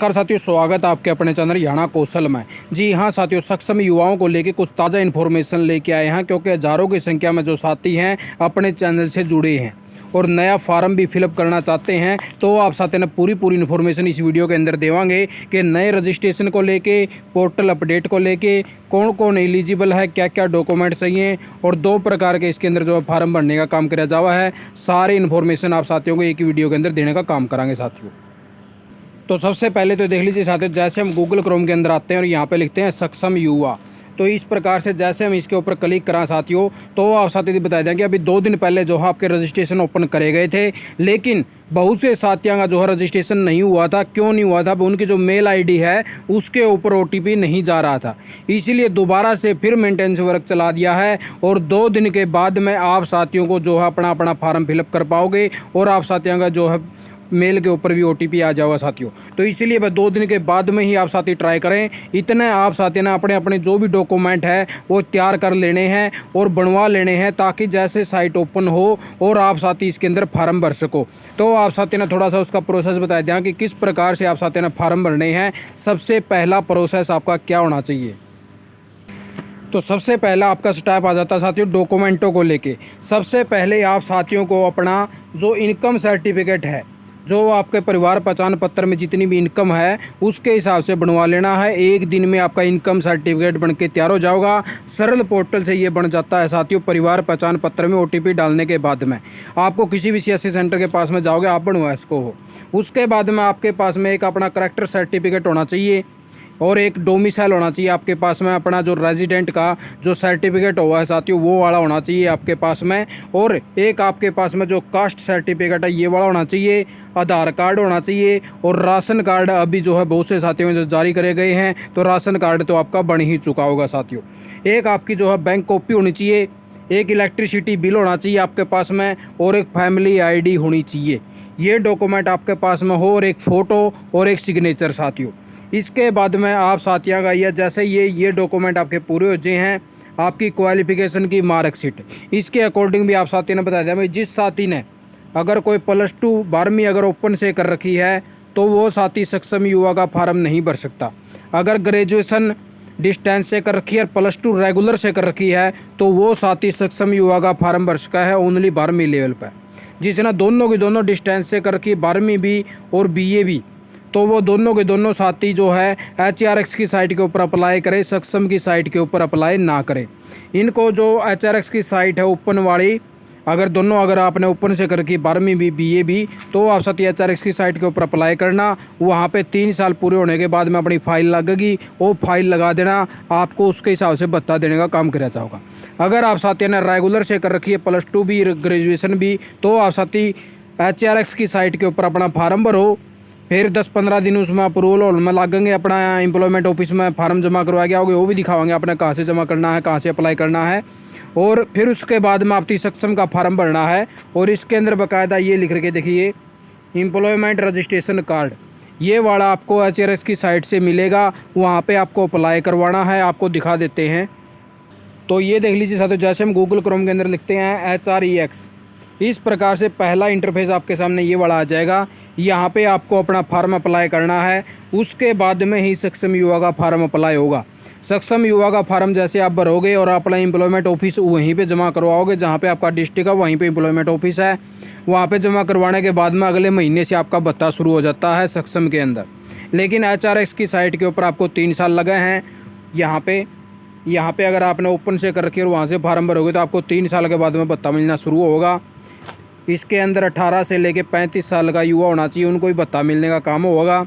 नमस्कार साथियों, स्वागत है आपके अपने चैनल याना कौशल में। जी हाँ साथियों, सक्षम युवाओं को लेके कुछ ताज़ा इन्फॉर्मेशन लेके आए हैं, क्योंकि हज़ारों की संख्या में जो साथी हैं अपने चैनल से जुड़े हैं और नया फार्म भी फिलअप करना चाहते हैं। तो आप साथी ने पूरी इन्फॉर्मेशन इस वीडियो के अंदर देवांगे कि नए रजिस्ट्रेशन को लेके, पोर्टल अपडेट को लेके, कौन कौन एलिजिबल है, क्या क्या डॉक्यूमेंट चाहिए और 2 प्रकार के इसके अंदर जो फार्म भरने का काम किया जावा है। सारी इन्फॉर्मेशन आप साथियों को एक ही वीडियो के अंदर देने का काम करांगे साथियों। तो सबसे पहले तो देख लीजिए साथियों, जैसे हम गूगल क्रोम के अंदर आते हैं और यहाँ पे लिखते हैं सक्षम युवा, तो इस प्रकार से जैसे हम इसके ऊपर क्लिक करा साथियों, तो आप साथी बता दें कि अभी 2 दिन पहले जो है आपके रजिस्ट्रेशन ओपन करे गए थे, लेकिन बहुत से साथियों का जो है रजिस्ट्रेशन नहीं हुआ था। क्यों नहीं हुआ था? उनकी जो मेल आईडी है उसके ऊपर ओटीपी नहीं जा रहा था, इसीलिए दोबारा से फिर मेंटेनेंस वर्क चला दिया है और 2 दिन के बाद में आप साथियों को जो है अपना फार्म फिलअप कर पाओगे और आप साथियों का जो है मेल के ऊपर भी ओटीपी आ जाएगा साथियों। तो इसीलिए बस 2 दिन के बाद में ही आप साथी ट्राई करें। इतने आप साथी ना अपने जो भी डॉक्यूमेंट है वो तैयार कर लेने हैं और बनवा लेने हैं, ताकि जैसे साइट ओपन हो और आप साथी इसके अंदर फार्म भर सको। तो आप साथी ना थोड़ा सा उसका प्रोसेस बता दें कि किस प्रकार से आप साथी ना फार्म भरने हैं। सबसे पहला प्रोसेस आपका क्या होना चाहिए? तो सबसे पहला आपका स्टेप आ जाता है साथियों डॉक्यूमेंटों को लेके। सबसे पहले आप साथियों को अपना जो इनकम सर्टिफिकेट है, जो आपके परिवार पहचान पत्र में जितनी भी इनकम है उसके हिसाब से बनवा लेना है। 1 दिन में आपका इनकम सर्टिफिकेट बन के तैयार हो जाएगा। सरल पोर्टल से ये बन जाता है साथियों। परिवार पहचान पत्र में ओटीपी डालने के बाद में आपको किसी भी सीएससी सेंटर के पास में जाओगे, आप बनवा इसको हो। उसके बाद में आपके पास में एक अपना करेक्टर सर्टिफिकेट होना चाहिए और एक डोमिसाइल होना चाहिए आपके पास में। अपना जो रेजिडेंट का जो सर्टिफिकेट हुआ है साथियों वो वाला होना चाहिए आपके पास में। और एक आपके पास में जो कास्ट सर्टिफिकेट है ये वाला होना चाहिए। आधार कार्ड होना चाहिए और राशन कार्ड अभी जो है बहुत से साथियों में जो जारी करे गए हैं, तो राशन कार्ड तो आपका बन ही चुका होगा साथियों। एक आपकी जो है बैंक कॉपी होनी चाहिए, एक इलेक्ट्रिसिटी बिल होना चाहिए आपके पास में और एक फैमिली आईडी होनी चाहिए। ये डॉक्यूमेंट आपके पास में हो और एक फ़ोटो और एक सिग्नेचर साथियों। इसके बाद में आप साथियों का जैसे ये डॉक्यूमेंट आपके पूरे हो जाए हैं, आपकी क्वालिफिकेशन की मार्कशीट, इसके अकॉर्डिंग भी आप साथी ने बता दिया भाई। जिस साथी ने अगर कोई +2 12वीं अगर ओपन से कर रखी है तो वो साथी सक्षम युवा का फार्म नहीं भर सकता। अगर ग्रेजुएशन डिस्टेंस से कर रखी है और +2 रेगुलर से कर रखी है तो वो साथी सक्षम युवा का फार्म भर सका है ओनली 12वीं लेवल पर। जिसने दोनों की दोनों डिस्टेंस से कर रखी 12वीं भी और BA भी, तो वो दोनों के दोनों साथी जो है HRX की साइट के ऊपर अप्लाई करें, सक्षम की साइट के ऊपर अप्लाई ना करें। इनको जो HRX की साइट है ओपन वाली, अगर आपने ओपन से कर रखी 12वीं भी BA भी, तो आप साथी HRX की साइट के ऊपर अप्लाई करना। वहाँ पे 3 साल पूरे होने के बाद में अपनी फाइल लगेगी, वो फाइल लगा देना, आपको उसके हिसाब से भत्ता देने का काम किया जाएगा। अगर आप साथी ने रेगुलर से कर रखी है +2 भी ग्रेजुएशन भी, तो आप साथी HRX की साइट के ऊपर अपना फार्म भरो। फिर 10-15 दिन उसमें अप्रूवल होने में लगेंगे। अपना एम्प्लॉयमेंट ऑफिस में फार्म जमा करवा के आओगे, वो भी दिखावाएंगे आपने कहाँ से जमा करना है, कहाँ से अप्लाई करना है। और फिर उसके बाद में आपकी सक्षम का फार्म भरना है और इसके अंदर बाकायदा ये लिख रखे देखिए एम्प्लॉयमेंट रजिस्ट्रेशन कार्ड, ये वाला आपको HRS की साइट से मिलेगा। वहाँ पे आपको अप्लाई करवाना है, आपको दिखा देते हैं। तो ये देख लीजिए साथियों, जैसे हम गूगल क्रोम के अंदर लिखते हैं HREX, इस प्रकार से पहला इंटरफेस आपके सामने ये वाला आ जाएगा। यहाँ पे आपको अपना फार्म अप्लाई करना है, उसके बाद में ही सक्षम युवा का फार्म अप्लाई होगा। सक्षम युवा का फार्म जैसे आप भरोगे और अपना एम्प्लॉयमेंट ऑफिस वहीं पे जमा करवाओगे, जहाँ पे आपका डिस्ट्रिक्ट है वहीं पे एम्प्लॉयमेंट ऑफिस है, वहाँ पे जमा करवाने के बाद में अगले महीने से आपका भत्ता शुरू हो जाता है सक्षम के अंदर। लेकिन HRX की साइट के ऊपर आपको 3 साल लगे हैं। यहाँ पे अगर आपने ओपन से कर रखी और वहाँ से फार्म भरोगे तो आपको 3 साल के बाद में भत्ता मिलना शुरू होगा। इसके अंदर 18 से लेके 35 साल का युवा होना चाहिए, उनको ही भत्ता मिलने का काम होगा।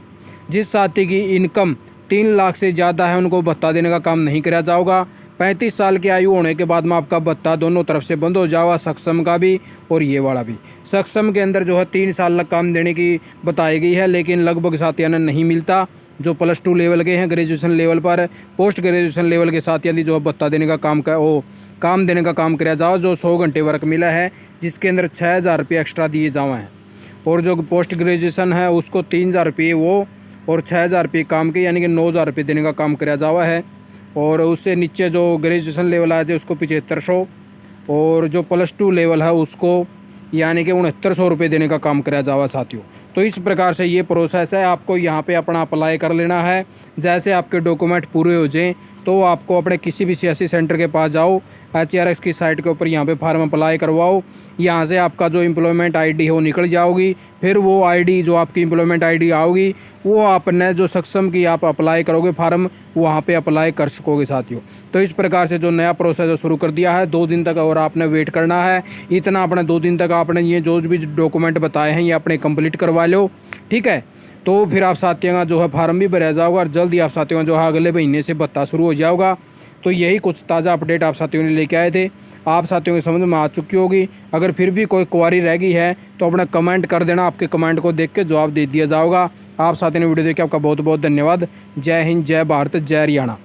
जिस साथी की इनकम 3 लाख से ज़्यादा है उनको भत्ता देने का काम नहीं किया जाएगा। 35 साल की आयु होने के बाद में आपका भत्ता दोनों तरफ से बंद हो जाएगा, सक्षम का भी और ये वाला भी। सक्षम के अंदर जो है 3 साल तक काम देने की बताई गई है, लेकिन लगभग साथियों ने नहीं मिलता। जो +2 लेवल के हैं, ग्रेजुएशन लेवल पर, पोस्ट ग्रेजुएशन लेवल के साथियों जो भत्ता देने का काम देने का काम किया जाओ। जो 100 घंटे वर्क मिला है जिसके अंदर 6,000 रुपये एक्स्ट्रा दिए जावे हैं, और जो पोस्ट ग्रेजुएशन है उसको 3,000 रुपये वो और 6,000 रुपये काम के, यानी कि 9,000 रुपये देने का काम किया जावा है। और उससे नीचे जो ग्रेजुएशन लेवल आ जाए उसको 7500 और जो +2 लेवल है उसको यानी कि 6900 रुपये देने का काम किया जावा साथियों। तो इस प्रकार से ये प्रोसेस है, आपको यहाँ पे अपना अप्लाई कर लेना है। जैसे आपके डॉक्यूमेंट पूरे हो जाएं तो आपको अपने किसी भी सीएससी सेंटर के पास जाओ, HRX की साइट के ऊपर यहाँ पे फार्म अप्लाई करवाओ। यहाँ से आपका जो एम्प्लॉयमेंट आईडी है वो निकल जाओगी। फिर वो आईडी जो आपकी एम्प्लॉयमेंट आईडी आओगी वो आपने जो सक्षम की आप अप्लाई करोगे फार्म, वहाँ पे अप्लाई कर सकोगे साथियों। तो इस प्रकार से जो नया प्रोसेस है शुरू कर दिया है। 2 दिन तक और आपने वेट करना है। इतना अपने 2 दिन तक आपने ये जो भी डॉक्यूमेंट बताए हैं ये अपने कंप्लीट करवा लो, ठीक है। तो फिर आप साथियों का जो है फार्म भी भरा जाओगा और जल्द ही आप साथियों का जो है अगले महीने से भत्ता शुरू हो जाओगा। तो यही कुछ ताज़ा अपडेट आप साथियों ने लेके आए थे, आप साथियों की समझ में आ चुकी होगी। अगर फिर भी कोई क्वारी रह गई है तो अपना कमेंट कर देना, आपके कमेंट को देख के जवाब दे दिया जाएगा। आप साथियों ने वीडियो देख के आपका बहुत बहुत धन्यवाद। जय हिंद, जय भारत, जय हरियाणा।